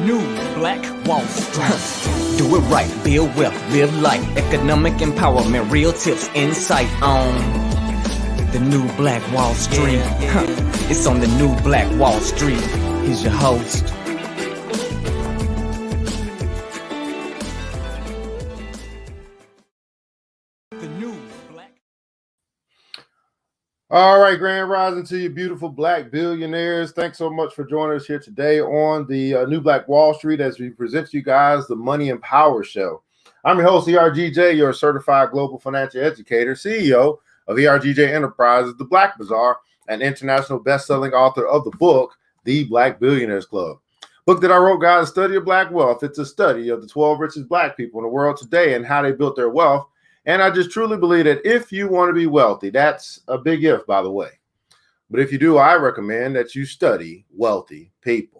new Black Wall Street. Do it right, build wealth, live life, economic empowerment, real tips, insight on the new Black Wall Street. It's on the new Black Wall Street. Here's your host. The new Black. All right, Grand Rising to you, beautiful Black billionaires. Thanks so much for joining us here today on the new Black Wall Street as we present to you guys the Money and Power Show. I'm your host, ERGJ, your certified global financial educator, CEO of ERGJ Enterprises, The Black Bazaar, and international best-selling author of the book, The Black Billionaires Club. Book that I wrote, guys, Study of Black Wealth. It's a study of the 12 richest Black people in the world today and how they built their wealth. And I just truly believe that if you want to be wealthy, that's a big if, by the way. But if you do, I recommend that you study wealthy people.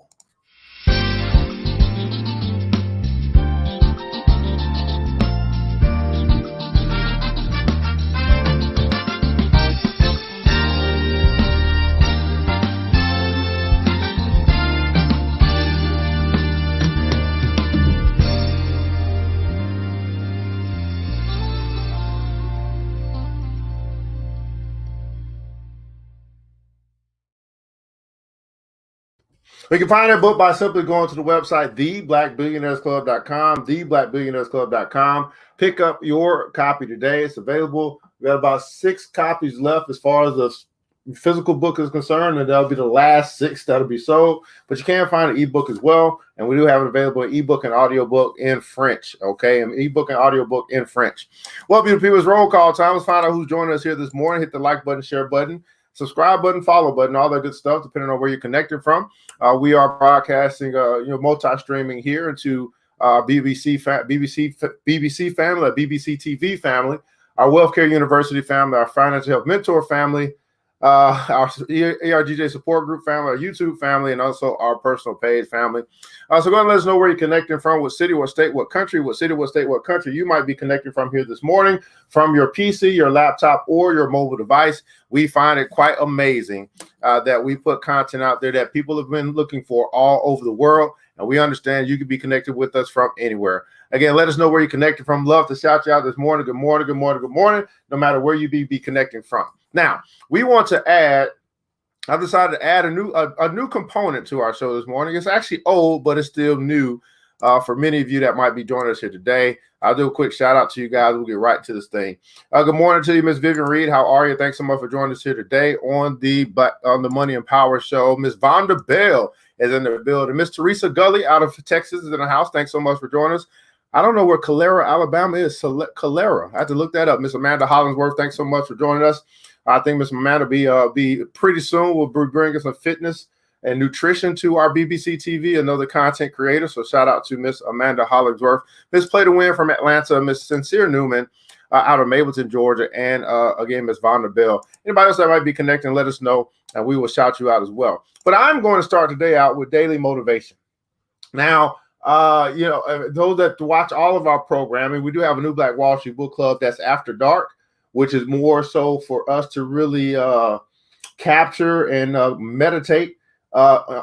You can find that book by simply going to the website, theblackbillionairesclub.com, theblackbillionairesclub.com. Pick up your copy today. It's available. We got about 6 copies left as far as the physical book is concerned, and that'll be the last 6 that'll be sold. But you can find an ebook as well, and we do have it available in ebook and audiobook in French, okay? An ebook and audiobook in French. Well, beautiful people, it's roll call time. Let's find out who's joining us here this morning. Hit the like button, share button, subscribe button, follow button, all that good stuff, depending on where you're connected from. We are broadcasting, multi-streaming here into BBC family, our BBC TV family, our Wealth Care University family, our Financial Health Mentor family, our ERGJ support group family, our YouTube family, and also our personal page family. So go ahead and let us know where you're connecting from, what city, what state, what country, what city, what state, what country you might be connecting from here this morning, from your PC, your laptop, or your mobile device. We find it quite amazing that we put content out there that people have been looking for all over the world, and we understand you can be connected with us from anywhere. Again, let us know where you're connected from. Love to shout you out this morning. Good morning, good morning, good morning, no matter where you be connecting from. Now, we want to add, I've decided to add a new component to our show this morning. It's actually old, but it's still new for many of you that might be joining us here today. I'll do a quick shout out to you guys. We'll get right to this thing. Good morning to you, Miss Vivian Reed. How are you? Thanks so much for joining us here today on the Money and Power Show. Miss Vonda Bell is in the building. Miss Teresa Gully out of Texas is in the house. Thanks so much for joining us. I don't know where Calera, Alabama is. Calera. I have to look that up. Miss Amanda Hollingsworth, thanks so much for joining us. I think Miss Amanda be pretty soon. We'll be bringing some fitness and nutrition to our BBC TV, another content creator. So shout out to Miss Amanda Hollingsworth. Miss Play to Win from Atlanta, Miss Sincere Newman out of Mableton, Georgia, and again, Miss Vonda Bell. Anybody else that might be connecting, let us know, and we will shout you out as well. But I'm going to start today out with daily motivation. Now, those that watch all of our programming, we do have a new Black Wall Street Book Club that's after dark, which is more so for us to really capture and meditate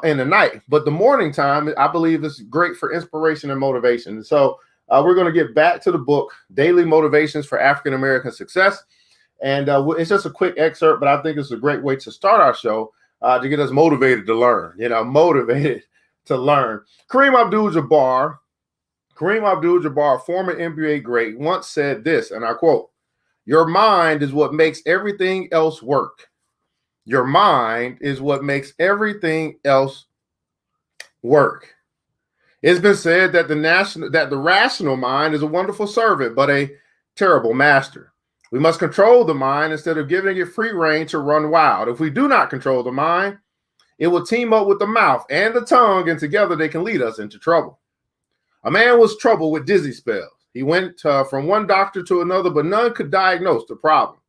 in the night. But the morning time, I believe, is great for inspiration and motivation. And so we're going to get back to the book, Daily Motivations for African American Success. And it's just a quick excerpt, but I think it's a great way to start our show to get us motivated to learn, motivated to learn. Kareem Abdul-Jabbar, former NBA great, once said this, and I quote, "Your mind is what makes everything else work. Your mind is what makes everything else work." It's been said that the rational mind is a wonderful servant, but a terrible master. We must control the mind instead of giving it free rein to run wild. If we do not control the mind, it will team up with the mouth and the tongue, and together they can lead us into trouble. A man was troubled with dizzy spells. He went from one doctor to another, but none could diagnose the problem.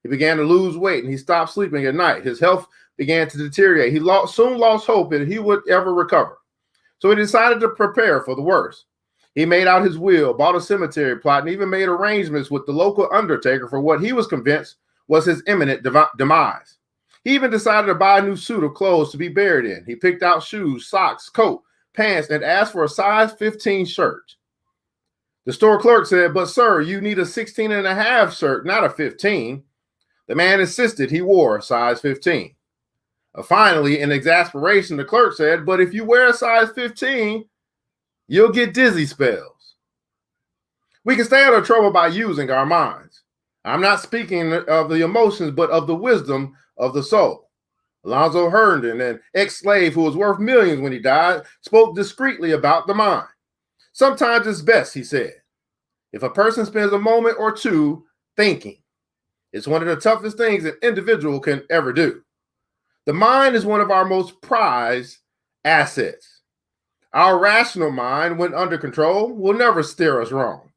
He began to lose weight, and he stopped sleeping at night. His health began to deteriorate. He soon lost hope that he would ever recover. So he decided to prepare for the worst. He made out his will, bought a cemetery plot, and even made arrangements with the local undertaker for what he was convinced was his imminent demise. He even decided to buy a new suit of clothes to be buried in. He picked out shoes, socks, coat, pants and asked for a size 15 shirt. The store clerk said, "But sir, you need a 16 and a half shirt, not a 15. The man insisted he wore a size 15. Finally, in exasperation, the clerk said, "But if you wear a size 15, you'll get dizzy spells." We can stay out of trouble by using our minds. I'm not speaking of the emotions, but of the wisdom of the soul. Alonzo Herndon, an ex-slave who was worth millions when he died, spoke discreetly about the mind. "Sometimes it's best," he said, "if a person spends a moment or two thinking. It's one of the toughest things an individual can ever do. The mind is one of our most prized assets. Our rational mind, when under control, will never steer us wrong.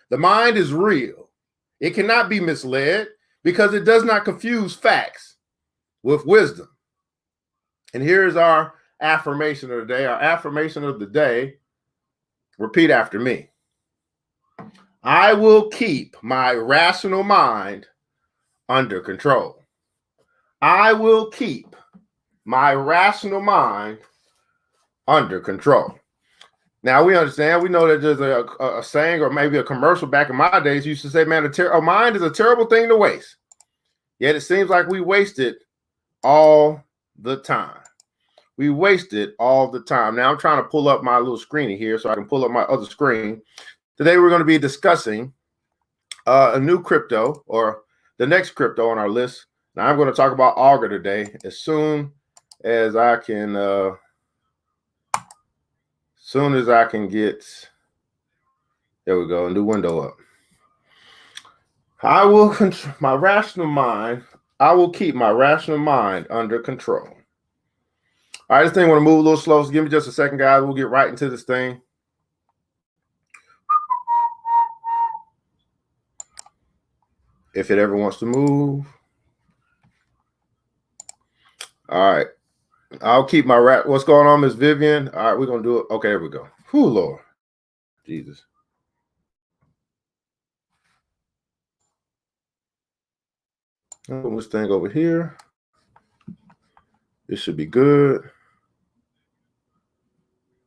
The mind is real. It cannot be misled because it does not confuse facts with wisdom." And here's our affirmation of the day. Our affirmation of the day, repeat after me. I will keep my rational mind under control. I will keep my rational mind under control. Now we understand, we know that there's a saying or maybe a commercial back in my days used to say, man, a mind is a terrible thing to waste. Yet it seems like we waste it all the time. We waste it all the time. Now I'm trying to pull up my little screen here so I can pull up my other screen. Today we're going to be discussing a new crypto, or the next crypto on our list. Now I'm going to talk about Augur today as soon as I can get, there we go, a new window up. I will control my rational mind. I will keep my rational mind under control. All right, this thing want to move a little slow, so give me just a second, guys. We'll get right into this thing. If it ever wants to move. All right. I'll keep my what's going on, Miss Vivian? All right, we're going to do it. Okay, there we go. Whew, Lord. Jesus. Put this thing over here. This should be good.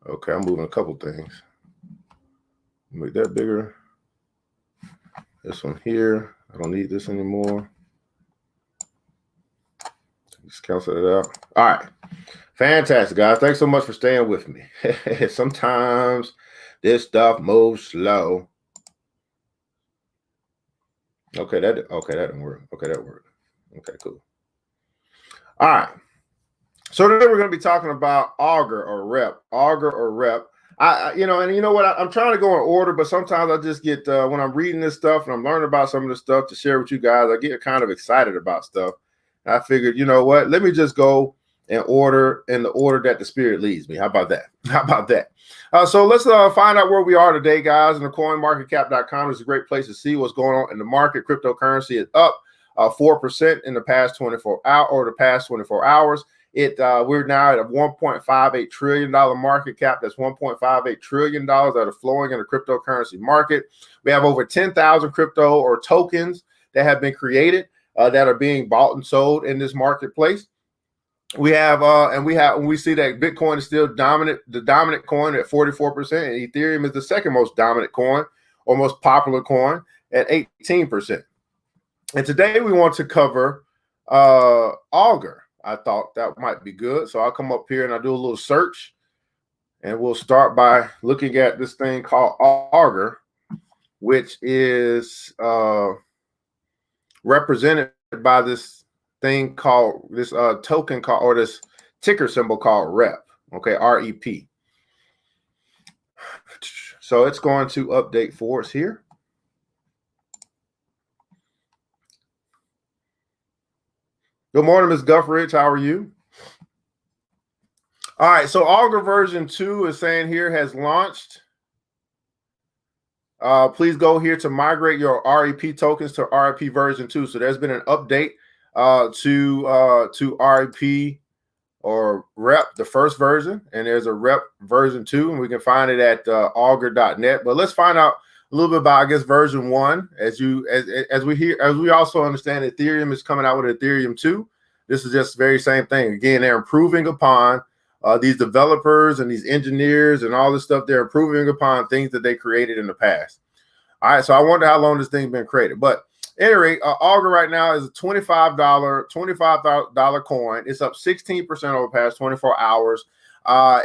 Okay, I'm moving a couple things. Make that bigger. This one here. I don't need this anymore. Just cancel it out. All right. Fantastic, guys. Thanks so much for staying with me. Sometimes this stuff moves slow. Okay, that didn't work. Okay, that worked. Okay, cool. All right. So today we're going to be talking about Augur or Rep. Augur or Rep. And you know what? I'm trying to go in order, but sometimes I just get when I'm reading this stuff and I'm learning about some of this stuff to share with you guys, I get kind of excited about stuff. And I figured, you know what? Let me just go in the order that the Spirit leads me. How about that? How about that? So let's find out where we are today, guys. And the coinmarketcap.com is a great place to see what's going on in the market. Cryptocurrency is up 4% in the past 24 hours. We're now at a $1.58 trillion market cap. That's $1.58 trillion that are flowing in the cryptocurrency market. We have over 10,000 crypto or tokens that have been created that are being bought and sold in this marketplace. We have we see that Bitcoin is still the dominant coin at 44%, and Ethereum is the second most dominant coin or most popular coin at 18%. And today we want to cover Augur. I thought that might be good. So I'll come up here and I'll do a little search, and we'll start by looking at this thing called Augur, which is represented by this thing called this token called, or this ticker symbol called REP. Okay, REP. So it's going to update for us here. Good morning, Ms. Guffridge. How are you? All right, so Augur version 2 is saying here has launched. Please go here to migrate your REP tokens to REP version 2. So there's been an update to REP or REP, the first version, and there's a REP version 2, and we can find it at augur.net. But let's find out a little bit about, I guess, version 1. As we also understand, Ethereum is coming out with Ethereum 2. This is just the very same thing. Again, they're improving upon these developers and these engineers and all this stuff, they're improving upon things that they created in the past. All right, so I wonder how long this thing's been created. But anyway, Augur right now is a $25 coin. It's up 16% over the past 24 hours.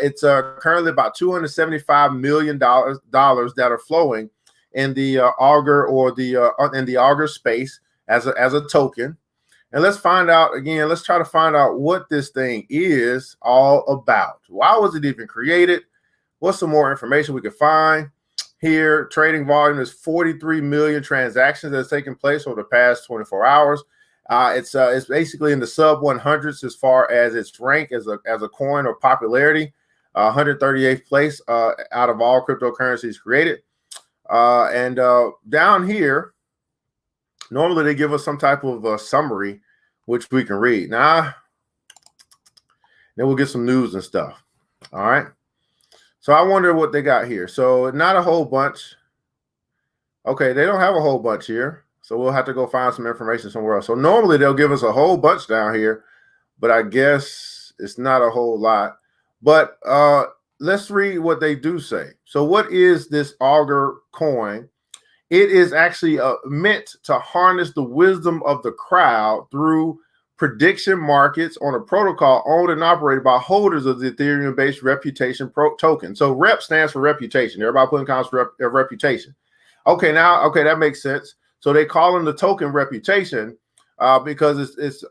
It's currently about $275 million that are flowing in the Augur or the in the Augur space as a token. And let's find out again. Let's try to find out what this thing is all about. Why was it even created? What's some more information we could find? Here, trading volume is 43 million transactions that's taken place over the past 24 hours. It's basically in the sub 100s as far as its rank as a coin or popularity. 138th place out of all cryptocurrencies created. And down here, normally they give us some type of summary, which we can read. Now, then we'll get some news and stuff. All right. So I wonder what they got here. So not a whole bunch. Okay, they don't have a whole bunch here. So we'll have to go find some information somewhere else. So normally they'll give us a whole bunch down here, but I guess it's not a whole lot. But let's read what they do say. So what is this Augur coin? It is actually meant to harness the wisdom of the crowd through prediction markets on a protocol owned and operated by holders of the Ethereum-based reputation token. So REP stands for reputation. Everybody putting comments for reputation. Okay, now, okay, that makes sense. So they call them the token reputation because it's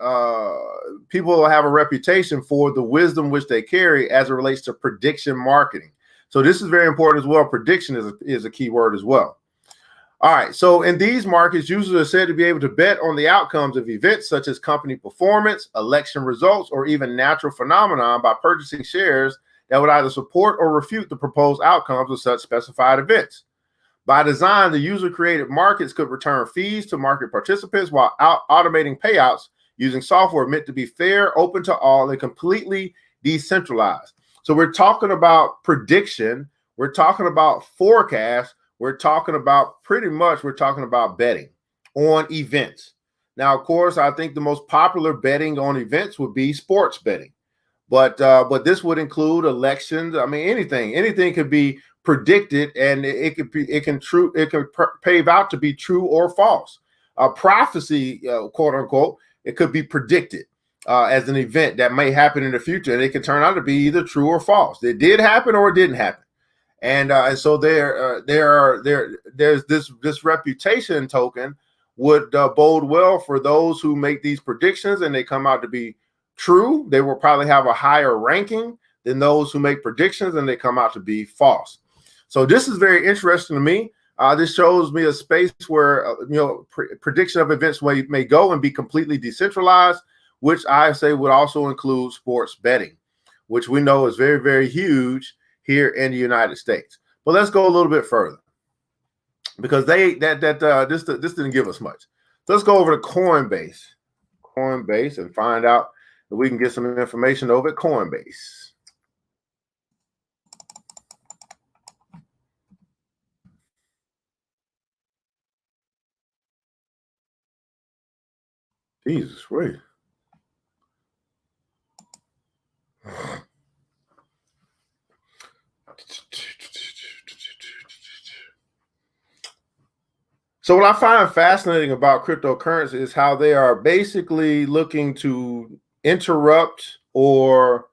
people have a reputation for the wisdom which they carry as it relates to prediction marketing. So this is very important as well. Prediction is a key word as well. All right, so in these markets, users are said to be able to bet on the outcomes of events such as company performance, election results, or even natural phenomenon by purchasing shares that would either support or refute the proposed outcomes of such specified events. By design, the user-created markets could return fees to market participants while automating payouts using software meant to be fair, open to all, and completely decentralized. So we're talking about prediction. We're talking about forecast. We're talking about we're talking about betting on events. Now, of course, I think the most popular betting on events would be sports betting, but this would include elections. I mean, anything could be predicted, and it can pave out to be true or false. Prophecy, quote unquote, it could be predicted as an event that may happen in the future, and it can turn out to be either true or false. It did happen or it didn't happen. And so there's this reputation token would bode well for those who make these predictions and they come out to be true. They will probably have a higher ranking than those who make predictions and they come out to be false. So this is very interesting to me. This shows me a space where prediction of events may go and be completely decentralized, which I say would also include sports betting, which we know is very, very huge here in the United States. But let's go a little bit further because this didn't give us much. So let's go over to Coinbase and find out if we can get some information over at Coinbase. Jesus, wait. So what I find fascinating about cryptocurrency is how they are basically looking to interrupt or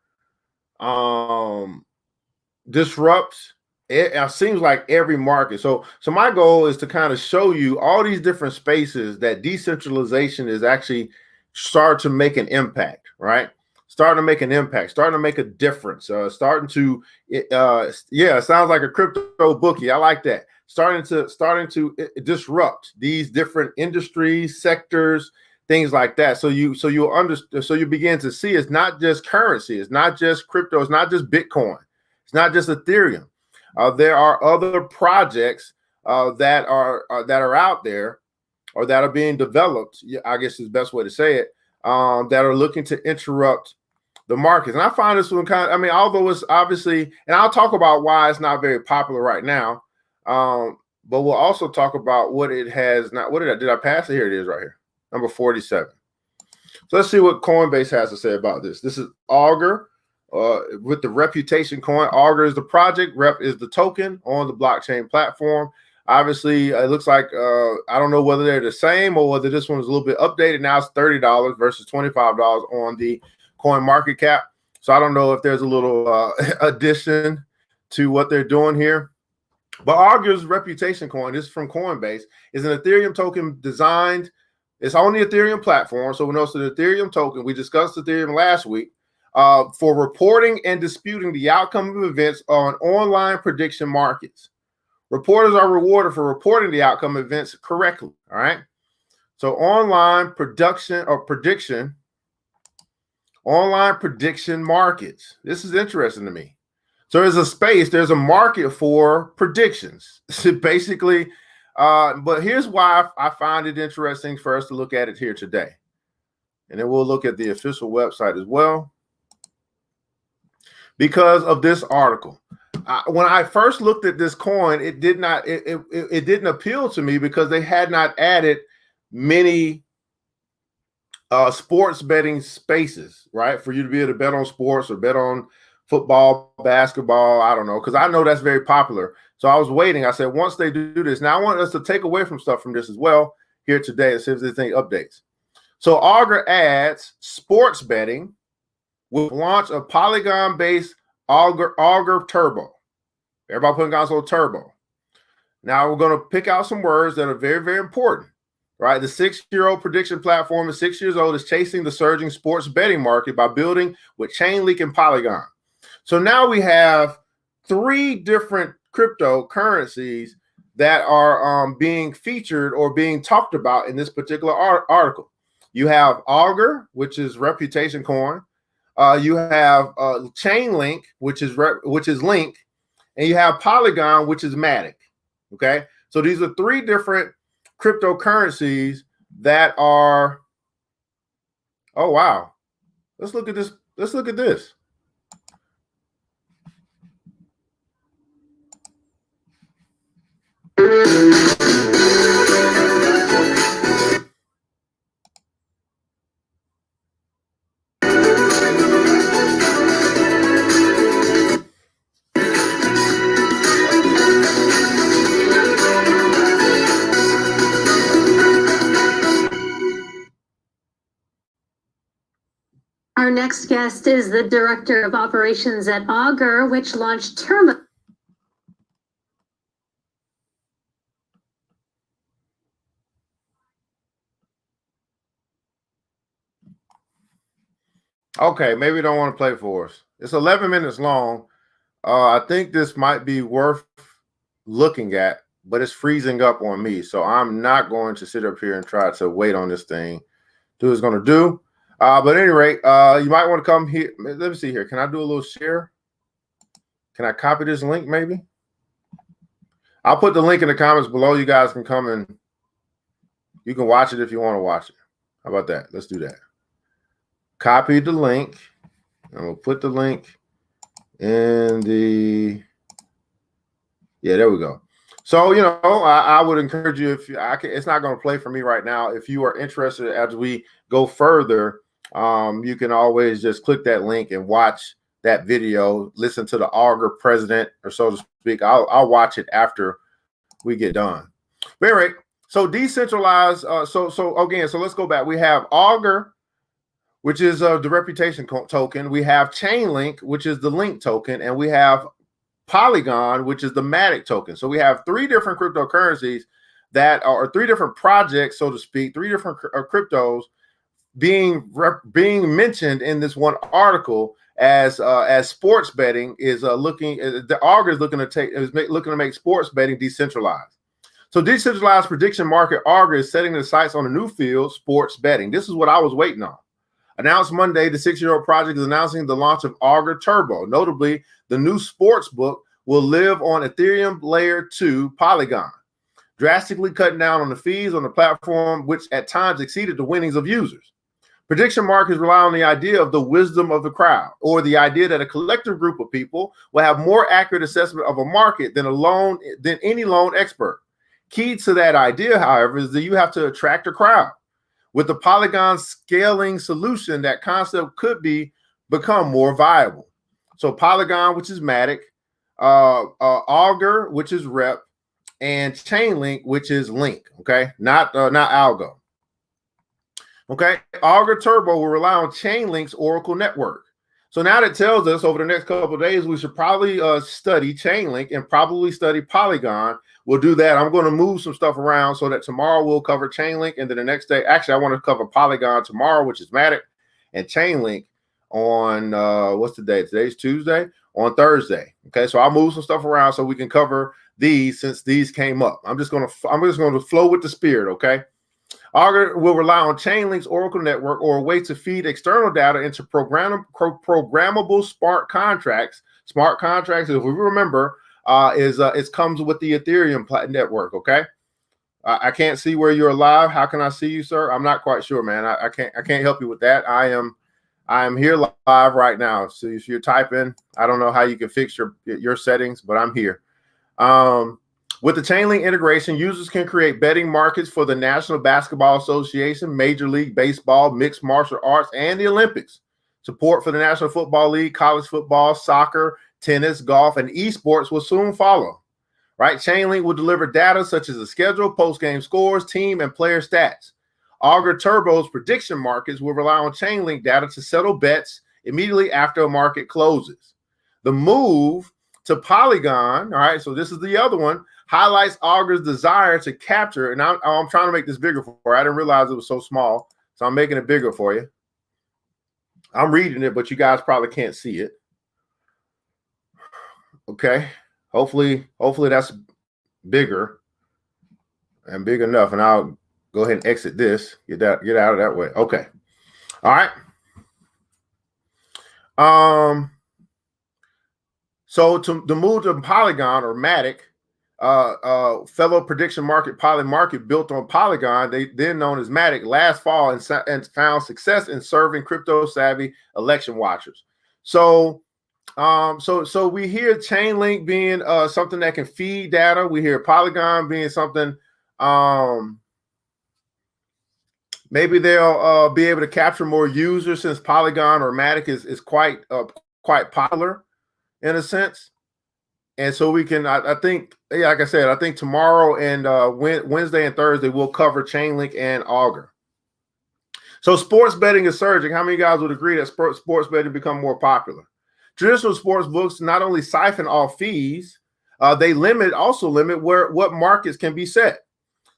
disrupt. It seems like every market. So my goal is to kind of show you all these different spaces that decentralization is actually starting to make an impact, right? Starting to make an impact, starting to make a difference, it sounds like a crypto bookie. I like that. Starting to disrupt these different industries, sectors, things like that. So you begin to see it's not just currency, it's not just crypto, it's not just Bitcoin, it's not just Ethereum. There are other projects that are out there or that are being developed, I guess is the best way to say it, that are looking to interrupt the markets. And I find this one although it's obviously, and I'll talk about why it's not very popular right now, but we'll also talk about what it has not. Did I pass it? Here it is right here, number 47. So let's see what Coinbase has to say about this. This is Augur. with the reputation coin. Augur is the project, Rep is the token on the blockchain platform. Obviously, it looks like I don't know whether they're the same or whether this one is a little bit updated. Now it's $30 versus $25 on the coin market cap. So I don't know if there's a little addition to what they're doing here. But Augur's reputation coin, this is from Coinbase, is an Ethereum token designed. It's on the Ethereum platform. So we know it's an Ethereum token. We discussed Ethereum last week for reporting and disputing the outcome of events on online prediction markets. Reporters are rewarded for reporting the outcome of events correctly. All right. So online prediction markets. This is interesting to me. So there's a market for predictions. Basically, but here's why I find it interesting for us to look at it here today. And then we'll look at the official website as well. Because of this article. When I first looked at this coin, it didn't appeal to me because they had not added many sports betting spaces, right? For you to be able to bet on sports or bet on football, basketball, I don't know, because I know that's very popular. So I was waiting. I said, once they do this, now I want us to take away from stuff from this as well here today and see if there's any updates. So Augur adds sports betting with launch of Polygon-based Augur Turbo. Everybody putting console turbo. Now we're going to pick out some words that are very, very important, right? The 6-year-old prediction platform is 6 years old, is chasing the surging sports betting market by building with Chainlink and Polygon. So now we have 3 different cryptocurrencies that are being featured or being talked about in this particular article. You have Augur, which is reputation coin. You have Chainlink, which is Link, and you have Polygon, which is Matic. Okay, so these are 3 different cryptocurrencies that are. Oh wow, let's look at this. Let's look at this. Our next guest is the Director of Operations at Augur, which launched Turbo. Okay, maybe you don't want to play for us. It's 11 minutes long. I think this might be worth looking at, but it's freezing up on me. So I'm not going to sit up here and try to wait on this thing. Do what it's going to do. But at any rate, you might want to come here. Let me see here. Can I do a little share? Can I copy this link maybe? I'll put the link in the comments below. You guys can come and you can watch it if you want to watch it. How about that? Let's do that. Copy the link. And we'll put the link in the, yeah, there we go. So, you know, I would encourage you, if it's not going to play for me right now. If you are interested as we go further, you can always just click that link and watch that video, listen to the Augur president, or so to speak. I'll watch it after we get done. But anyway, so decentralized. So again, so let's go back. We have Augur, which is the reputation token. We have Chainlink, which is the Link token, and we have Polygon, which is the Matic token. So we have 3 different cryptocurrencies that are 3 different projects, so to speak, 3 different cryptos being mentioned in this one article as sports betting is looking. The Augur is looking to make sports betting decentralized. So decentralized prediction market Augur is setting the sights on a new field, sports betting. This is what I was waiting on. Announced Monday, the 6-year-old project is announcing the launch of Augur Turbo. Notably, the new sports book will live on Ethereum Layer 2 Polygon, drastically cutting down on the fees on the platform, which at times exceeded the winnings of users. Prediction markets rely on the idea of the wisdom of the crowd, or the idea that a collective group of people will have more accurate assessment of a market than any lone expert. Key to that idea, however, is that you have to attract a crowd. With the Polygon scaling solution, that concept could become more viable. So Polygon, which is Matic, Augur, which is Rep, and Chainlink, which is Link. Okay, not Algo. Okay, Augur Turbo will rely on Chainlink's Oracle network. So now that tells us over the next couple of days, we should probably study Chainlink and probably study Polygon. We'll do that. I'm going to move some stuff around so that tomorrow we'll cover Chainlink, and then the next day, actually, I want to cover Polygon tomorrow, which is Matic, and Chainlink on what's the day? Today's Tuesday, on Thursday. Okay, so I'll move some stuff around so we can cover these since these came up. I'm just going to flow with the spirit. Okay. Augur will rely on Chainlink's Oracle network or a way to feed external data into programmable smart contracts. Smart contracts, if we remember, it comes with the Ethereum network. Okay, I can't see where you're live. How can I see you, sir? I'm not quite sure, man. I can't help you with that. I am here live right now. So if you're typing, I don't know how you can fix your settings, but I'm here. With the Chainlink integration, users can create betting markets for the National Basketball Association, Major League Baseball, mixed martial arts, and the Olympics. Support for the National Football League, college football, soccer, tennis, golf, and esports will soon follow. Right? Chainlink will deliver data such as the schedule, post-game scores, team, and player stats. Augur Turbo's prediction markets will rely on Chainlink data to settle bets immediately after a market closes. The move to Polygon, all right, so this is the other one, highlights Augur's desire to capture, and I'm trying to make this bigger for you. I didn't realize it was so small, so I'm making it bigger for you. I'm reading it, but you guys probably can't see it. Okay, hopefully that's bigger and big enough, and I'll go ahead and exit this. Get out of that way. Okay, all right. So the move to Polygon or Matic, fellow prediction market Poly market built on Polygon, they then known as Matic, last fall and found success in serving crypto savvy election watchers. So we hear Chainlink being something that can feed data. We hear Polygon being something. Maybe they'll be able to capture more users since Polygon or Matic is quite popular in a sense. And so we can, I think, yeah, like I said, I think tomorrow and Wednesday and Thursday we'll cover Chainlink and Augur. So sports betting is surging. How many guys would agree that sports betting become more popular? Traditional sports books not only siphon off fees, they also limit what markets can be set.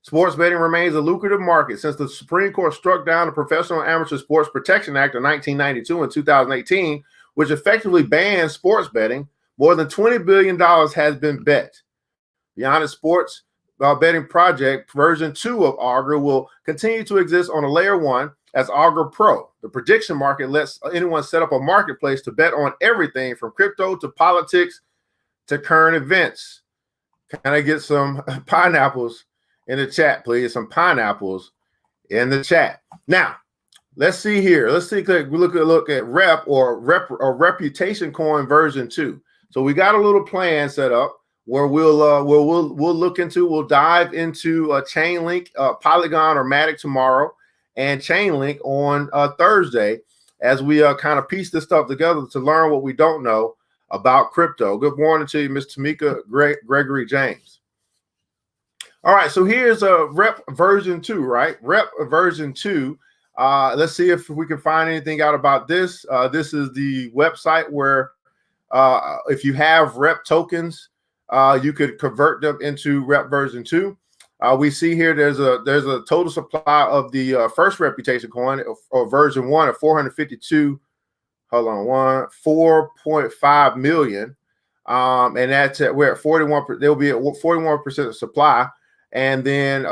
Sports betting remains a lucrative market since the Supreme Court struck down the Professional Amateur Sports Protection Act of 1992 and 2018, which effectively bans sports betting. More than $20 billion has been bet. The Honest Sports Betting Project version 2 of Augur will continue to exist on a layer 1 as Augur Pro. The prediction market lets anyone set up a marketplace to bet on everything from crypto to politics to current events. Can I get some pineapples in the chat, please? Some pineapples in the chat. Now, let's see here. Let's see. We look at Rep or Reputation Coin version 2. So we got a little plan set up where we'll dive into Chainlink, Polygon or Matic tomorrow, and Chainlink on Thursday as we kind of piece this stuff together to learn what we don't know about crypto. Good morning to you, Ms. Tamika Gregory James. All right, so here's a Rep version 2, right? Rep version 2. Let's see if we can find anything out about this. This is the website where if you have Rep tokens, you could convert them into Rep version 2. We see here there's a total supply of the first Reputation coin or version 1 of 452. Hold on, 4.5 million. And that's we're at 41. They'll be at 41% of supply, and then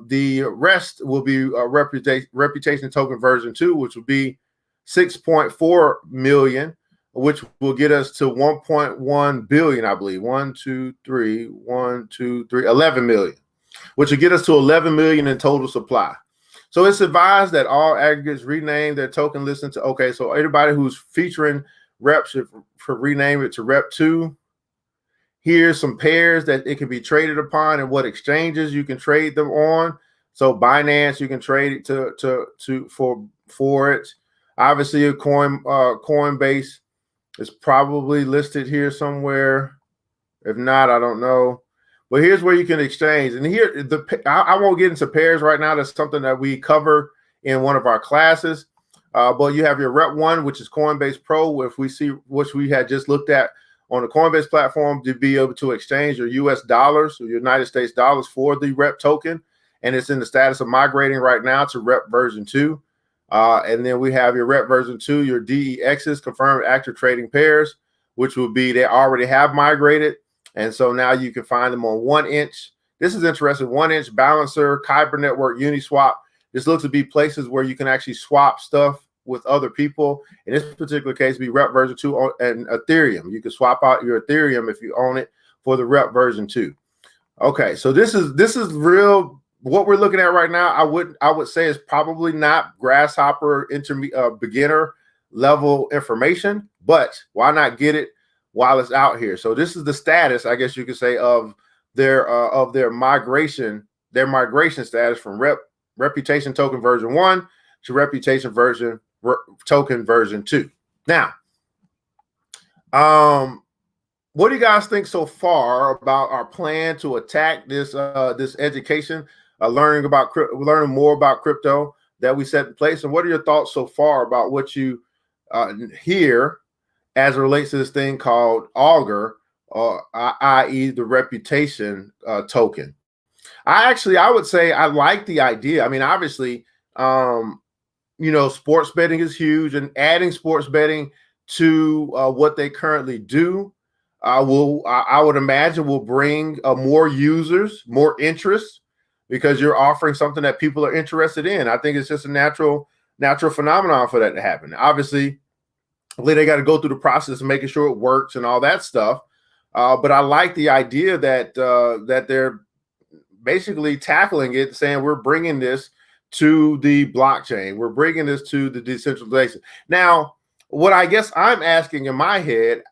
the rest will be Reputation token version 2, which will be 6.4 million. Which will get us to 1.1 billion, I believe. 11 million, which will get us to 11 million in total supply. So it's advised that all aggregates rename their token listing to, okay, so everybody who's featuring Rep should rename it to Rep 2. Here's some pairs that it can be traded upon and what exchanges you can trade them on. So Binance, you can trade it for it. Obviously, a Coinbase. It's probably listed here somewhere. If not, I don't know. But here's where you can exchange. And here, I won't get into pairs right now. That's something that we cover in one of our classes. But you have your Rep 1, which is Coinbase Pro, which we had just looked at on the Coinbase platform, to be able to exchange your US dollars or United States dollars for the Rep token. And it's in the status of migrating right now to Rep version 2. And then we have your Rep version 2, your DEXs, confirmed active trading pairs, which will be, they already have migrated. And so now you can find them on 1 inch. This is interesting. 1 inch, Balancer, Kyber Network, Uniswap. This looks to be places where you can actually swap stuff with other people. In this particular case, be Rep version 2 and Ethereum. You can swap out your Ethereum if you own it for the Rep version 2. Okay, so this is real. What we're looking at right now, I would say is probably not grasshopper beginner level information, but why not get it while it's out here? So this is the status, I guess you could say, of their migration status from reputation token version 1 to reputation token version 2. Now, what do you guys think so far about our plan to attack this education, learning more about crypto that we set in place? And what are your thoughts so far about what you hear as it relates to this thing called Augur, i.e. the reputation token? I would say I like the idea. I mean, obviously, sports betting is huge, and adding sports betting to what they currently do I would imagine will bring more users, more interest, because you're offering something that people are interested in. I think it's just a natural phenomenon for that to happen. Obviously, they got to go through the process of making sure it works and all that stuff. But I like the idea that they're basically tackling it, saying we're bringing this to the blockchain. We're bringing this to the decentralization. Now, what I guess I'm asking in my head,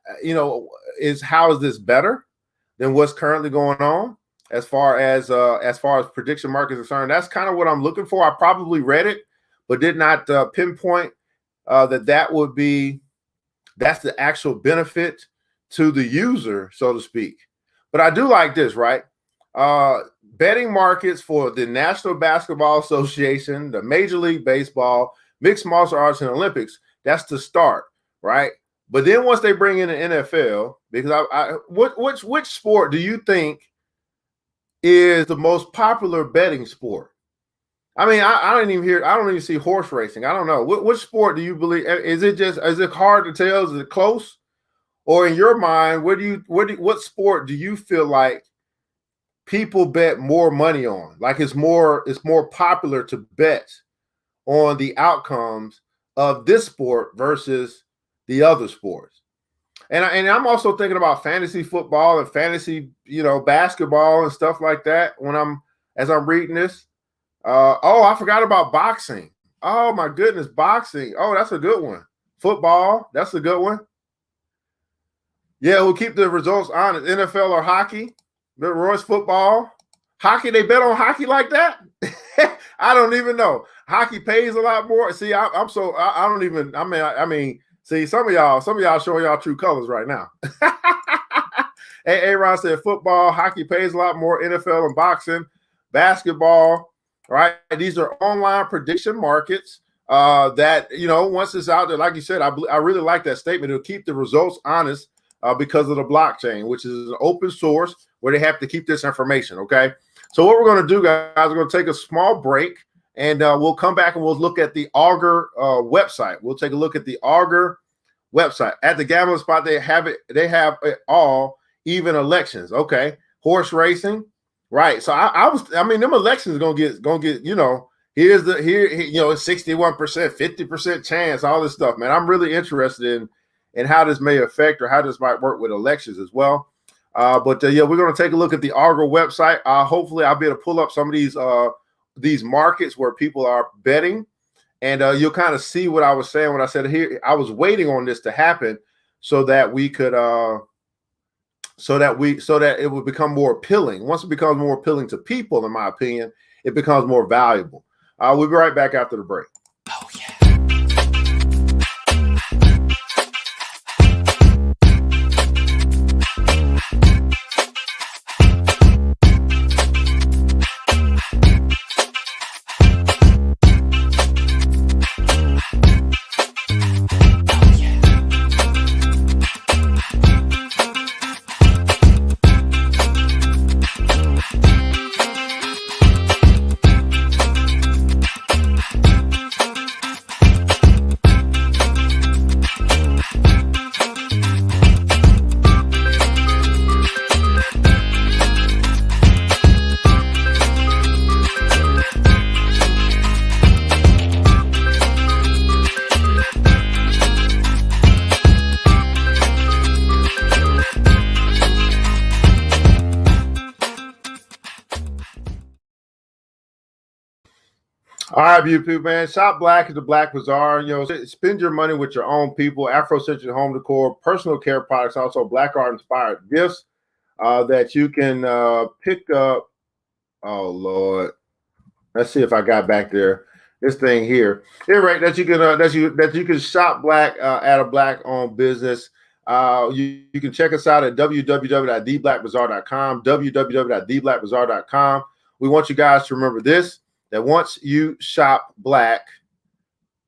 is how is this better than what's currently going on as far as prediction markets are concerned? That's kind of what I'm looking for. I probably read it, but did not pinpoint that's the actual benefit to the user, so to speak. But I do like this, right? Betting markets for the National Basketball Association, the Major League Baseball, mixed martial arts, and Olympics. That's the start, right? But then once they bring in the NFL, because which sport do you think is the most popular betting sport? I mean, I don't even see horse racing. I don't know. Which sport do you believe? Is it hard to tell? Is it close? Or in your mind, what sport do you feel like people bet more money on? Like it's more popular to bet on the outcomes of this sport versus the other sports. And I'm also thinking about fantasy football and fantasy, basketball and stuff like that as I'm reading this. I forgot about boxing. Oh my goodness, boxing. Oh, that's a good one. Football, that's a good one. Yeah, we'll keep the results honest. NFL or hockey, but Royce football, hockey. They bet on hockey like that. I don't even know. Hockey pays a lot more. See, I don't even. I mean. See, some of y'all showing y'all true colors right now. Aaron said football, hockey pays a lot more. NFL and boxing, basketball. Right? These are online prediction markets. That once it's out there, like you said, I really like that statement. It'll keep the results honest. Because of the blockchain, which is an open source where they have to keep this information. Okay. So what we're going to do, guys, we're going to take a small break and we'll come back and we'll look at the Augur website. We'll take a look at the Augur website. At the gambling spot, they have it all, even elections. Okay. Horse racing. Right. So them elections are going to get, here's it's 61%, 50% chance, all this stuff, man. I'm really interested in how this may affect or how this might work with elections as well. But we're going to take a look at the Augur website. Hopefully I'll be able to pull up some of these markets where people are betting, and you'll kind of see what I was saying when I said here, I was waiting on this to happen so that we could, so that it would become more appealing. Once it becomes more appealing to people, in my opinion, it becomes more valuable. We'll be right back after the break. Oh yeah. All right, beautiful man. Shop Black is the Black Bazaar. You know, spend your money with your own people. Afrocentric home decor, personal care products, also Black art inspired gifts that you can pick up. Oh Lord, let's see if I got back there. This thing here, yeah, right. That you can shop Black at a Black-owned business. You can check us out at www.theblackbazaar.com. www.theblackbazaar.com. We want you guys to remember this: that once you shop Black,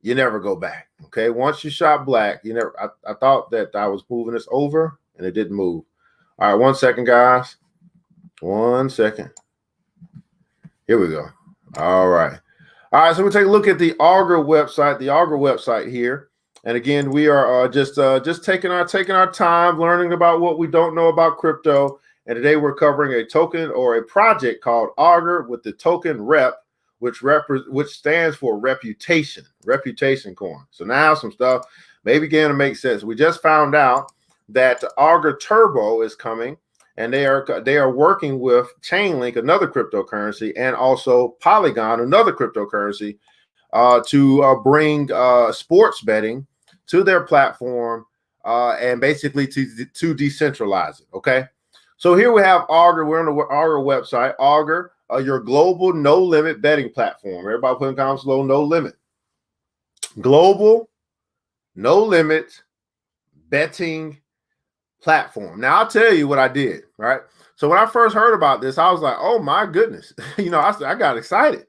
you never go back. Okay, once you shop Black, you never. I thought that I was moving this over, and it didn't move. All right, 1 second, guys. 1 second. Here we go. All right. All right, so we'll take a look at the Augur website here. And again, we are just taking our time learning about what we don't know about crypto. And today we're covering a token or a project called Augur with the token REP, which stands for reputation coin. So now some stuff may begin to make sense. We just found out that Augur Turbo is coming. And they are working with Chainlink, another cryptocurrency, and also Polygon, another cryptocurrency, to bring sports betting to their platform and basically to decentralize it. Okay, so here we have Augur. We're on the Augur website. Augur, your global no limit betting platform. Everybody put in comments below, no limit. Global no limit betting platform. Now I'll tell you what I did, right? So when I first heard about this, I was like, oh my goodness. I got excited.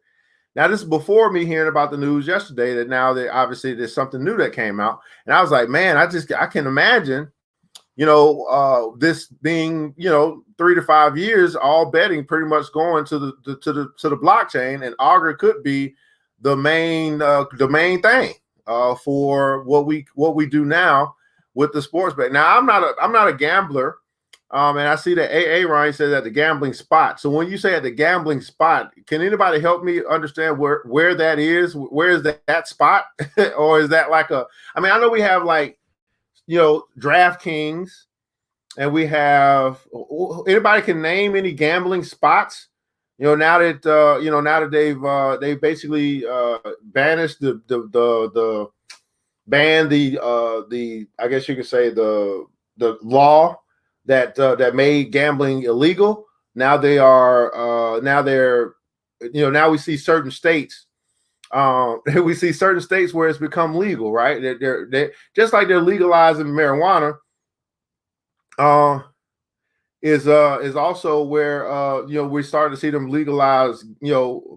Now this is before me hearing about the news yesterday that now that obviously there's something new that came out. And I was like, man, I can imagine, this being, 3 to 5 years, all betting pretty much going to the blockchain, and Augur could be the main thing for what we do now with the sports bet. Now I'm not a gambler, and I see that AA Ryan says at the gambling spot. So when you say at the gambling spot, can anybody help me understand where that is? Where is that spot, or is that like a? I mean, I know we have like, DraftKings, and we have. Anybody can name any gambling spots? Now that they've basically banished the I guess you could say the law that made gambling illegal. Now now we see certain states where it's become legal, right? They're just like they're legalizing marijuana is also where we started to see them legalize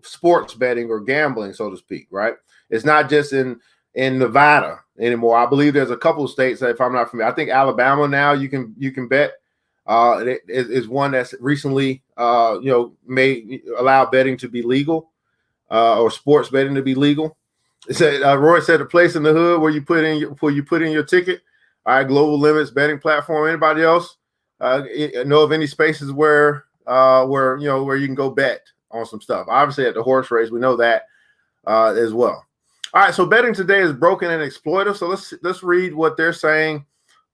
sports betting or gambling, so to speak, right? It's not just in Nevada anymore. I believe there's a couple of states that, if I'm not familiar, I think Alabama now you can bet. It is one that's recently may allow betting to be legal, or sports betting to be legal. It said Roy said the place in the hood where you put in your ticket. All right, global limits betting platform. Anybody else know of any spaces where you can go bet on some stuff? Obviously at the horse race, we know that as well. All right, so betting today is broken and exploitive. So let's read what they're saying.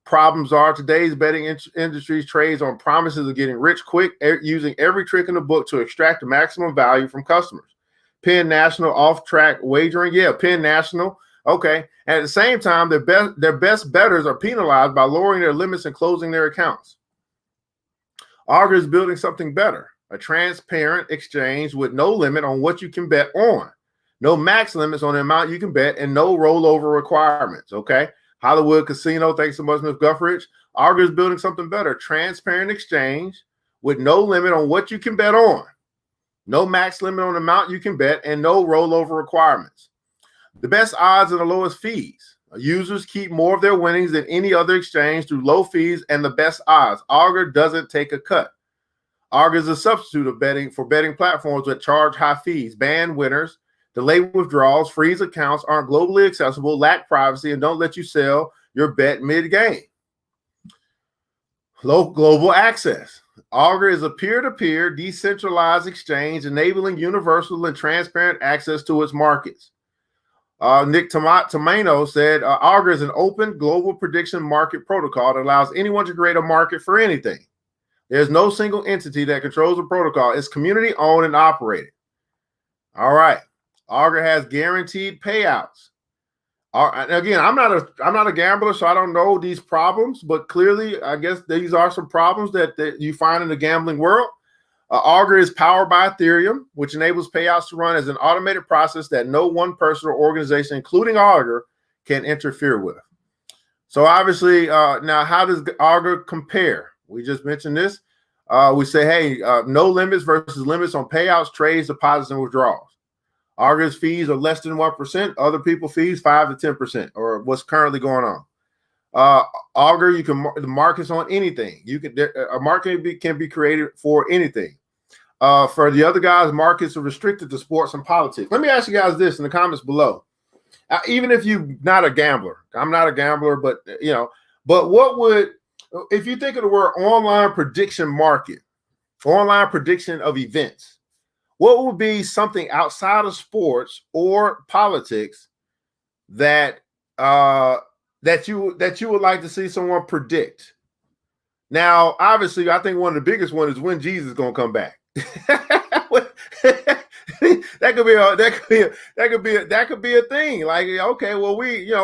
Problems are today's betting industry trades on promises of getting rich quick, using every trick in the book to extract the maximum value from customers. Penn National off-track wagering, Penn National, okay. And at the same time, their best bettors are penalized by lowering their limits and closing their accounts. Augur is building something better, a transparent exchange with no limit on what you can bet on. No max limits on the amount you can bet, and no rollover requirements. Okay. Hollywood Casino, thanks so much, Ms. Guffridge. Augur is building something better. Transparent exchange with no limit on what you can bet on. No max limit on the amount you can bet, and no rollover requirements. The best odds and the lowest fees. Users keep more of their winnings than any other exchange through low fees and the best odds. Augur doesn't take a cut. Augur is a substitute of betting for betting platforms that charge high fees, ban winners, delay withdrawals, freeze accounts, aren't globally accessible, lack privacy, and don't let you sell your bet mid-game. Low global access. Augur is a peer-to-peer decentralized exchange enabling universal and transparent access to its markets. Nick Tomano said, Augur is an open global prediction market protocol that allows anyone to create a market for anything. There's no single entity that controls the protocol. It's community owned and operated. All right. Augur has guaranteed payouts. Again, I'm not a gambler, so I don't know these problems, but clearly, I guess these are some problems that you find in the gambling world. Augur is powered by Ethereum, which enables payouts to run as an automated process that no one person or organization, including Augur, can interfere with. So obviously, now how does Augur compare? We just mentioned this. We say, hey, no limits versus limits on payouts, trades, deposits, and withdrawals. Augur's fees are less than 1%. Other people's fees 5 to 10%, or what's currently going on. Augur, you can the markets on anything. You can a market can be created for anything. For the other guys, markets are restricted to sports and politics. Let me ask you guys this in the comments below. Even if you're not a gambler, I'm not a gambler, but but what would, if you think of the word online prediction market, online prediction of events, what would be something outside of sports or politics that that you would like to see someone predict? Now, obviously, I think one of the biggest one is when Jesus is going to come back. that could be a thing. Like, okay, well,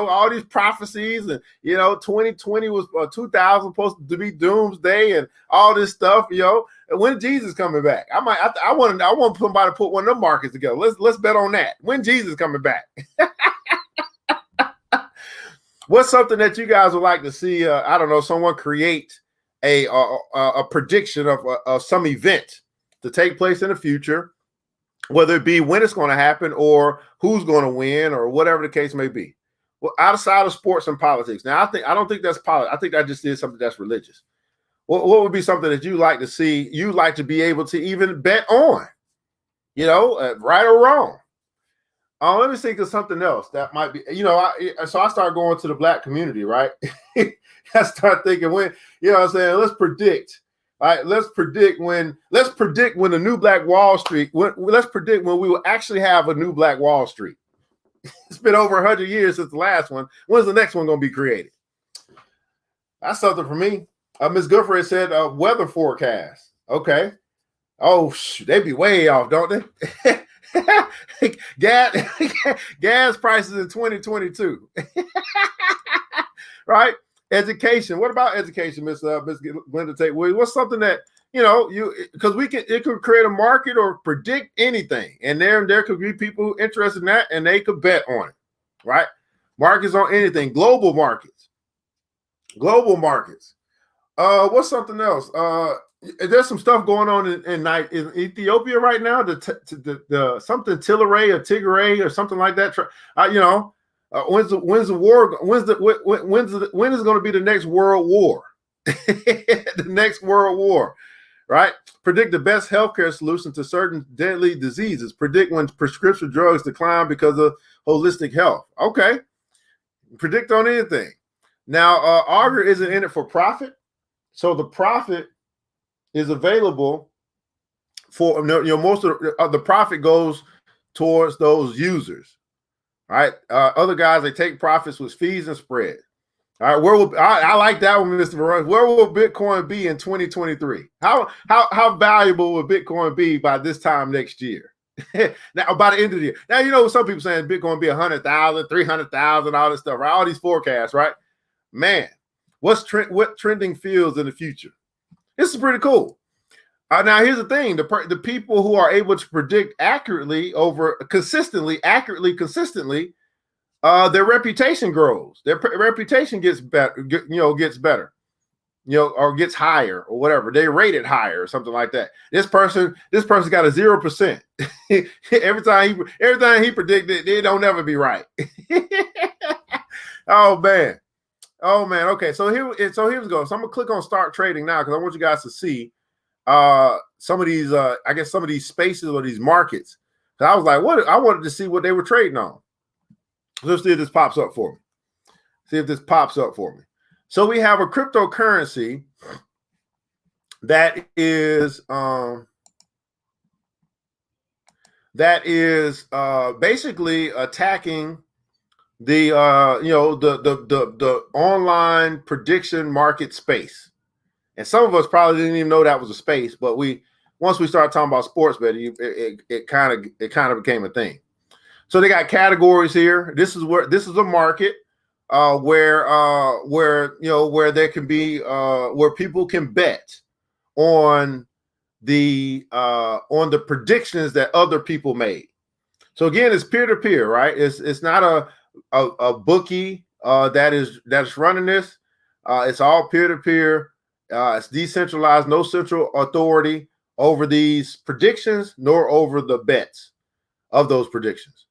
all these prophecies, and 2020 was 2000 supposed to be doomsday and all this stuff. When Jesus coming back? I want somebody to put one of them markets together. Let's bet on that. When Jesus coming back? What's something that you guys would like to see? I don't know, someone create a prediction of some event to take place in the future, whether it be when it's going to happen or who's going to win or whatever the case may be. Well, outside of sports and politics. Now, I don't think that's politics. I think I just did something that's religious. What would be something that you like to see, you like to be able to even bet on, right or wrong? Let me think of something else that might be, so I started going to the Black community, right? I start thinking when, let's predict. All right, let's predict when the new Black Wall Street, let's predict when we will actually have a new Black Wall Street. It's been over 100 years since the last one. When's the next one going to be created? That's something for me. Ms. Goodfriend said weather forecast. Okay. Oh, they be way off, don't they? gas prices in 2022. Right? Education. What about education, Miss Glenda Tate? What's something that because it could create a market or predict anything, and there could be people interested in that, and they could bet on it, right? Markets on anything. Global markets. What's something else? There's some stuff going on in Ethiopia right now. The something Tigray or something like that. When is going to be the next world war? The next world war, right? Predict the best healthcare solution to certain deadly diseases. Predict when prescription drugs decline because of holistic health. Okay. Predict on anything. Now, Augur isn't in it for profit. So the profit is available for, most of the profit goes towards those users. All right. Other guys, they take profits with fees and spread. All right. I like that one, Mr. Varun. Where will Bitcoin be in 2023? How valuable will Bitcoin be by this time next year? Now, by the end of the year. Now, some people saying Bitcoin be 100,000, 300,000, all this stuff, right? All these forecasts, right? Man, what trending fields in the future? This is pretty cool. Now, here's the thing: the people who are able to predict accurately, consistently, their reputation grows. Their reputation gets better, gets better, or gets higher, or whatever. They rate it higher, or something like that. This person got a 0%. every time he predicted, it don't ever be right. Oh man. Okay, so here we go. So I'm gonna click on start trading now because I want you guys to see some of these some of these spaces or these markets. I was like, I wanted to see what they were trading on. Let's see if this pops up for me. So we have a cryptocurrency that is basically attacking the online prediction market space. And some of us probably didn't even know that was a space, but once we started talking about sports betting, it kind of became a thing. So they got categories here. This is a market where where there can be where people can bet on the predictions that other people made. So again, it's peer-to-peer, right? It's not a bookie that's running this. It's all peer-to-peer. It's decentralized, no central authority over these predictions, nor over the bets of those predictions.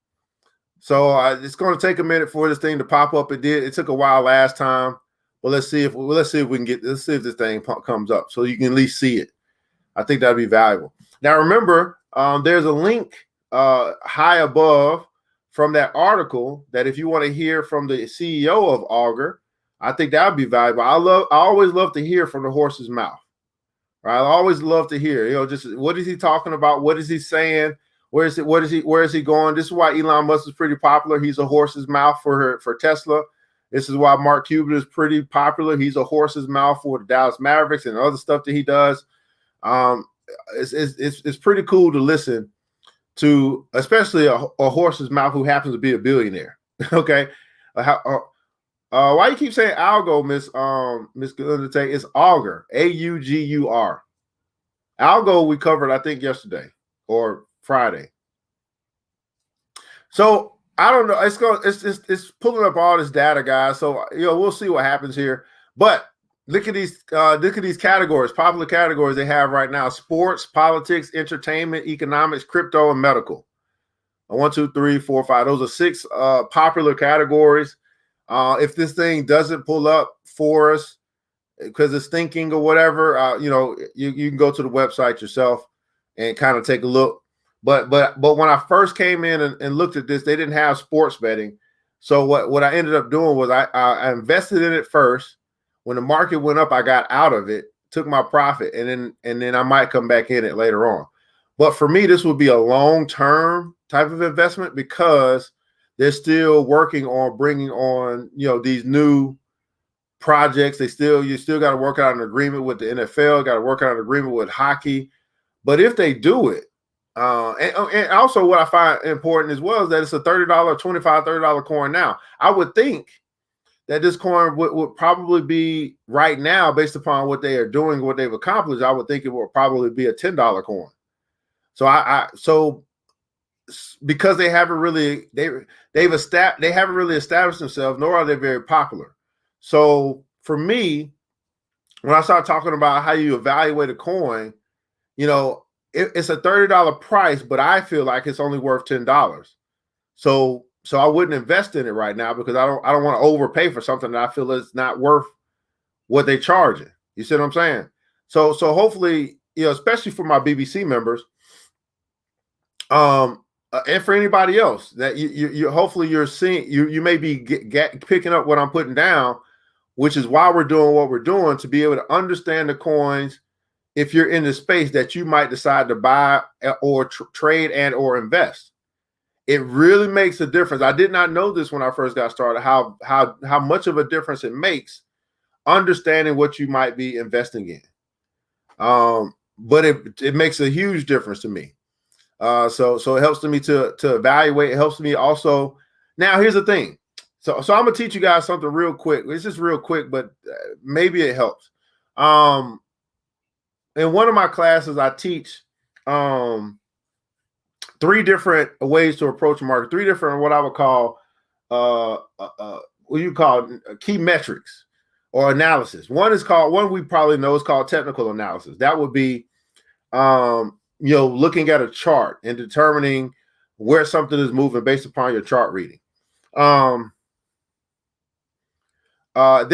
So it's going to take a minute for this thing to pop up. It took a while last time, but let's see if we can let's see if this thing comes up so you can at least see it. I think that'd be valuable. Now remember, there's a link high above from that article that if you want to hear from the CEO of Augur, I think that would be valuable. I always love to hear from the horse's mouth. Right? I always love to hear, just what is he talking about? What is he saying? Where is he going? This is why Elon Musk is pretty popular. He's a horse's mouth for Tesla. This is why Mark Cuban is pretty popular. He's a horse's mouth for the Dallas Mavericks and other stuff that he does. It's pretty cool to listen to, especially a horse's mouth who happens to be a billionaire. Okay, why you keep saying algo, Miss Galunate? It's Augur, Augur. Algo we covered, I think, yesterday or Friday. So I don't know. It's pulling up all this data, guys. So we'll see what happens here. But look at these categories, popular categories they have right now: sports, politics, entertainment, economics, crypto, and medical. 1, 2, 3, 4, 5. Those are 6 popular categories. If this thing doesn't pull up for us because it's thinking or whatever, you can go to the website yourself and kind of take a look. But when I first came in and looked at this, they didn't have sports betting. So what I ended up doing was I invested in it first. When the market went up, I got out of it, took my profit, and then I might come back in it later on. But for me, this would be a long-term type of investment because they're still working on bringing on these new projects. You still got to work out an agreement with the NFL, got to work out an agreement with hockey. But if they do it, and also what I find important as well is that it's a $30, $25, $30 coin now. I would think that this coin would probably be right now, based upon what they are doing, what they've accomplished, I would think it would probably be a $10 coin. So because they haven't really established themselves, nor are they very popular. So for me, when I start talking about how you evaluate a coin, it's a $30 price, but I feel like it's only worth $10. So I wouldn't invest in it right now because I don't want to overpay for something that I feel is not worth what they're charging. You see what I'm saying? So hopefully, especially for my BBC members, and for anybody else that you hopefully you're seeing, you may be picking up what I'm putting down, which is why we're doing what we're doing, to be able to understand the coins. If you're in the space that you might decide to buy or trade and or invest, it really makes a difference. I did not know this when I first got started, how much of a difference it makes understanding what you might be investing in. But it makes a huge difference to me. So it helps me to evaluate. It helps me also. Now here's the thing. So I'm gonna teach you guys something real quick. It's just real quick, but maybe it helps. In one of my classes, I teach 3 different ways to approach a market, 3 different what I would call what you call key metrics or analysis. One we probably know is called technical analysis. That would be looking at a chart and determining where something is moving based upon your chart reading. Then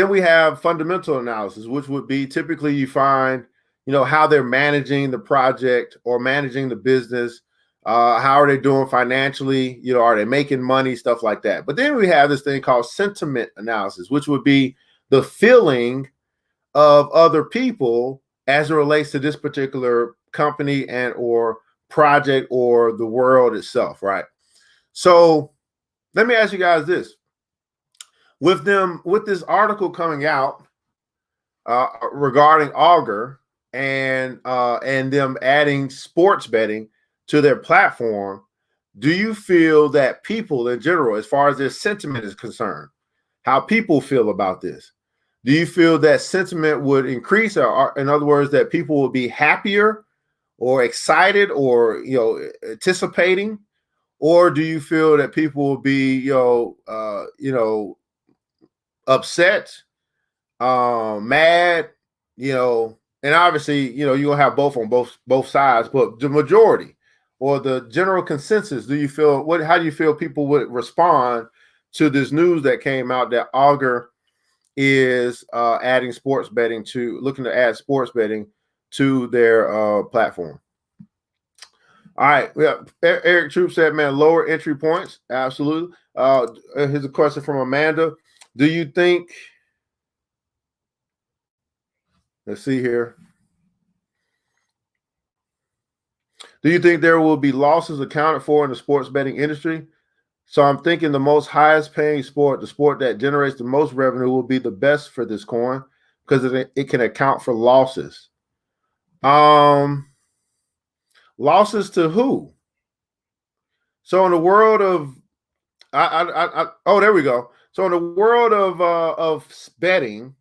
we have fundamental analysis, which would be typically you find how they're managing the project or managing the business. How are they doing financially? Are they making money? Stuff like that. But then we have this thing called sentiment analysis, which would be the feeling of other people as it relates to this particular company and or project or the world itself, right? So let me ask you guys this. With this article coming out regarding Augur and them adding sports betting to their platform, do you feel that people in general, as far as their sentiment is concerned, how people feel about this, do you feel that sentiment would increase, or in other words, that people would be happier or excited or anticipating, or do you feel that people will be upset, mad, and obviously you're gonna have both on both sides, but the majority or the general consensus, how do you feel people would respond to this news that came out that Augur is looking to add sports betting to their platform? All right. Yeah. Eric Troop said, man, lower entry points. Absolutely. Here's a question from Amanda. Do you think, let's see here. Do you think there will be losses accounted for in the sports betting industry? So I'm thinking the most highest paying sport, the sport that generates the most revenue, will be the best for this coin because it can account for losses. Losses to who? So in the world of, there we go. So in the world of betting,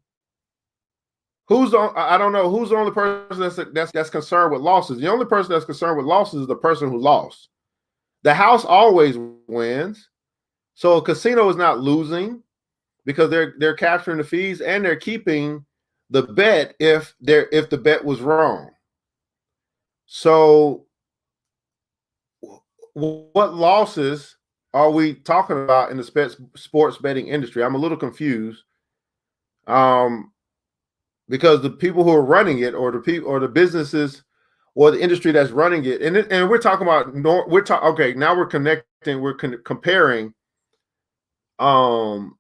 who's on? I don't know who's the only person that's concerned with losses. The only person that's concerned with losses is the person who lost. The house always wins, so a casino is not losing because they're capturing the fees and they're keeping the bet if the bet was wrong. So, what losses are we talking about in the sports betting industry? I'm a little confused. Because the people who are running it, or the businesses, or the industry that's running it, and we're talking about okay, now we're connecting, comparing the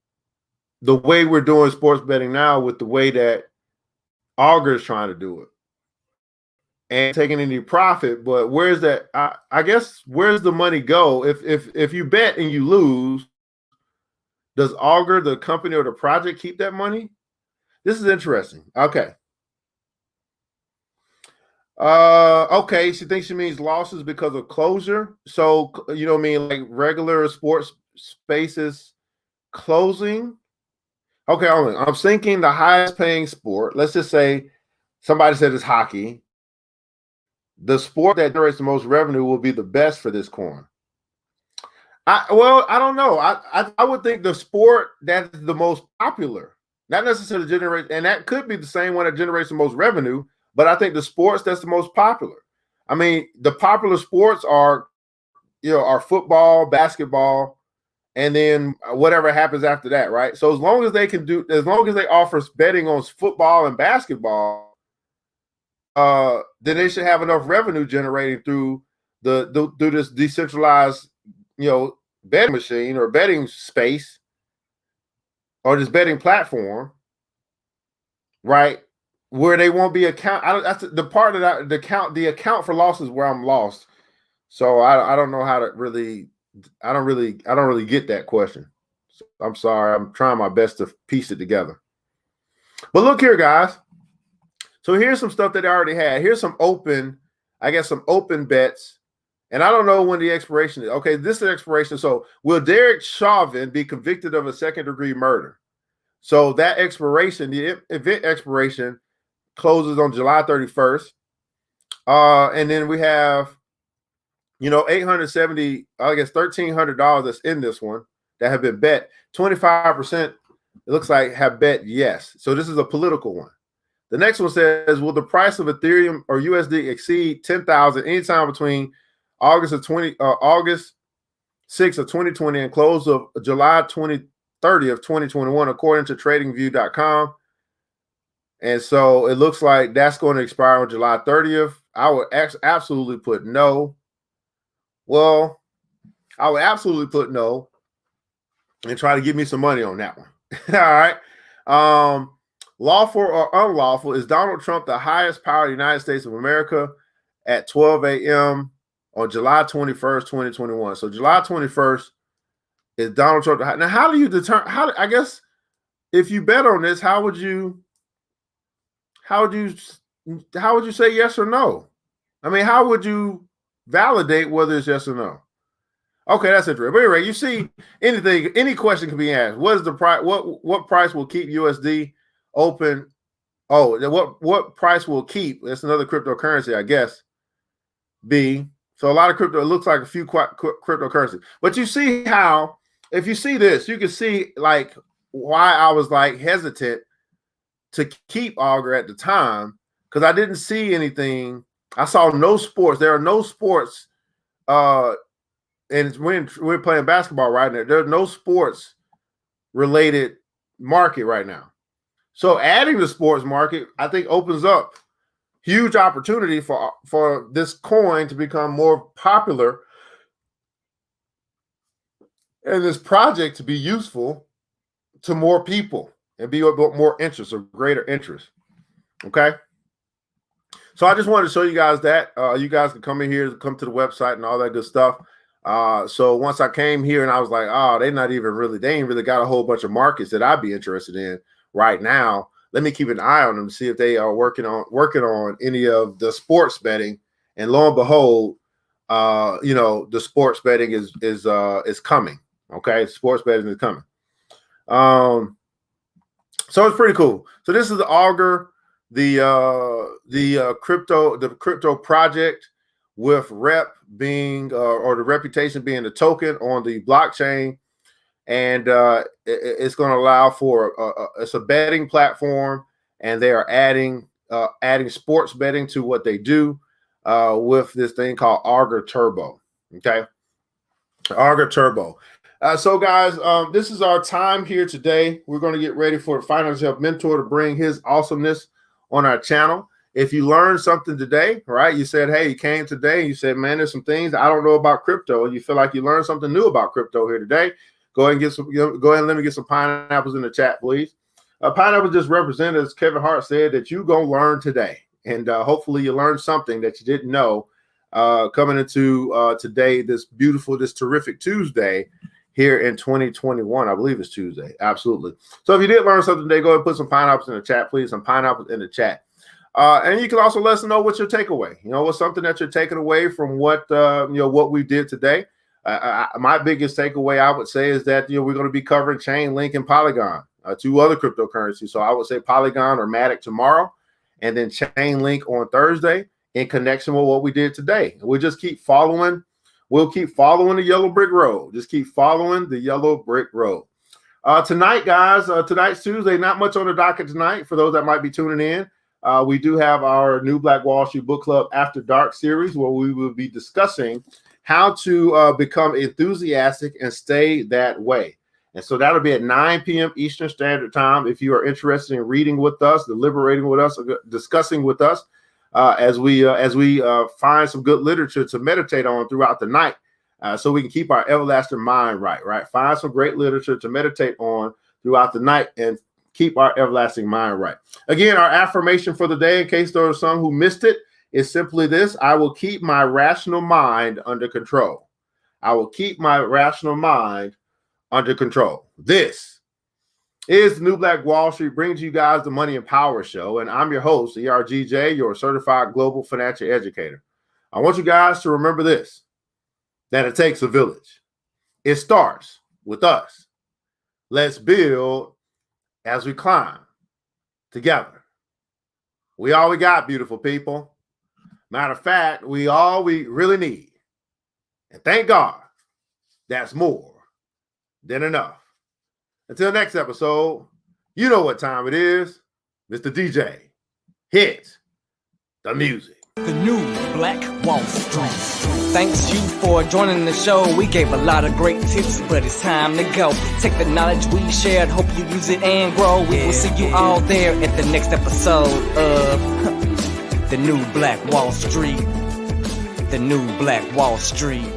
way we're doing sports betting now with the way that Augur is trying to do it and taking any profit. But where's that? I guess where's the money go? If you bet and you lose, does Augur, the company or the project, keep that money? This is interesting. Okay. Okay. She thinks she means losses because of closure. So, like regular sports spaces closing. Okay. I'm thinking the highest paying sport. Let's just say somebody said it's hockey. The sport that generates the most revenue will be the best for this coin. I don't know. I would think the sport that's the most popular, not necessarily generate, and that could be the same one that generates the most revenue, but I think the sports that's the most popular. I mean, the popular sports are football, basketball, and then whatever happens after that, right? So as long as they offer betting on football and basketball, then they should have enough revenue generating through through this decentralized, betting machine or betting space or this betting platform, right? Where they won't be that's the part of the account for losses where I'm lost. So I don't know how to really, I don't really get that question. So I'm sorry. I'm trying my best to piece it together. But look here, guys. So here's some stuff that I already had. Here's some open bets. And I don't know when the expiration is. Okay, this is the expiration. So will Derek Chauvin be convicted of a second-degree murder? So that expiration, the event expiration, closes on July 31st. And then we have, $1,300 that's in this one that have been bet. 25%, it looks like, have bet yes. So this is a political one. The next one says, will the price of Ethereum or USD exceed 10,000 anytime between August 6th of 2020 and close of July 30th of 2021, according to tradingview.com. And so it looks like that's going to expire on July 30th. I would absolutely put no. Well, I would absolutely put no and try to give me some money on that one. All right. Lawful or unlawful, is Donald Trump the highest power in the United States of America at 12 a.m. on July 21st, 2021. So July 21st is Donald Trump. Now, how do you determine? I guess if you bet on this, how would you say yes or no? I mean, how would you validate whether it's yes or no? Okay, that's interesting. But anyway, you see any question can be asked. What is the price? What price will keep USD open? Oh, what price will keep? That's another cryptocurrency, I guess. B. So a lot of crypto. It looks like a few cryptocurrencies. But you see how, if you see this, you can see like why I was like hesitant to keep Augur at the time, because I didn't see anything. I saw no sports. There are no sports. And we're playing basketball right now. There's no sports related market right now. So adding the sports market, I think, opens up huge opportunity for this coin to become more popular and this project to be useful to more people and be more interest or greater interest. Okay. So I just wanted to show you guys that. You guys can come in here, come to the website and all that good stuff. So once I came here and I was like, oh, they ain't really got a whole bunch of markets that I'd be interested in right now. Let me keep an eye on them to see if they are working on any of the sports betting. And lo and behold, the sports betting is coming. Okay, sports betting is coming. So it's pretty cool. So this is the Augur, the crypto project, with rep being or the reputation being the token on the blockchain, and it's going to allow for it's a betting platform, and they are adding sports betting to what they do with this thing called Augur Turbo. Okay, Augur Turbo. So guys, this is our time here today. We're going to get ready for the Financial Help Mentor to bring his awesomeness on our channel. If you learned something today, right? You said, hey, you came today and you said, man, there's some things I don't know about crypto, and you feel like you learned something new about crypto here today. Go ahead and let me get some pineapples in the chat, please. Pineapple just represented, as Kevin Hart said, that you gonna learn today, and hopefully you learned something that you didn't know coming into today, this terrific Tuesday here in 2021. I believe it's Tuesday. Absolutely. So if you did learn something today, go ahead and put some pineapples in the chat, please. Some pineapples in the chat. And you can also let us know what's your takeaway. What's something that you're taking away from what we did today. My biggest takeaway, I would say, is that we're going to be covering Chainlink and Polygon, two other cryptocurrencies. So I would say Polygon or Matic tomorrow, and then Chainlink on Thursday, in connection with what we did today. We'll just keep following. We'll keep following the yellow brick road. Just keep following the yellow brick road. Tonight, guys. Tonight's Tuesday. Not much on the docket tonight for those that might be tuning in. We do have our new Black Wall Street Book Club After Dark series, where we will be discussing how to become enthusiastic and stay that way. And so that'll be at 9 p.m. Eastern Standard Time. If you are interested in reading with us, deliberating with us, or discussing with us, as we find some good literature to meditate on throughout the night, so we can keep our everlasting mind right. Find some great literature to meditate on throughout the night and keep our everlasting mind right. Again, our affirmation for the day, in case there are some who missed it, is simply this: I will keep my rational mind under control. I will keep my rational mind under control. This is the New Black Wall Street, brings you guys the Money and Power Show, and I'm your host, ERGJ, your certified global financial educator. I want you guys to remember this, that it takes a village. It starts with us. Let's build as we climb together. We all we got, beautiful people. Matter of fact, we all we really need. And thank God, that's more than enough. Until next episode, you know what time it is. Mr. DJ, hit the music. The new Black Wall Street. Thanks you for joining the show. We gave a lot of great tips, but it's time to go. Take the knowledge we shared, hope you use it and grow. We will see you all there at the next episode of The New Black Wall Street. The New Black Wall Street.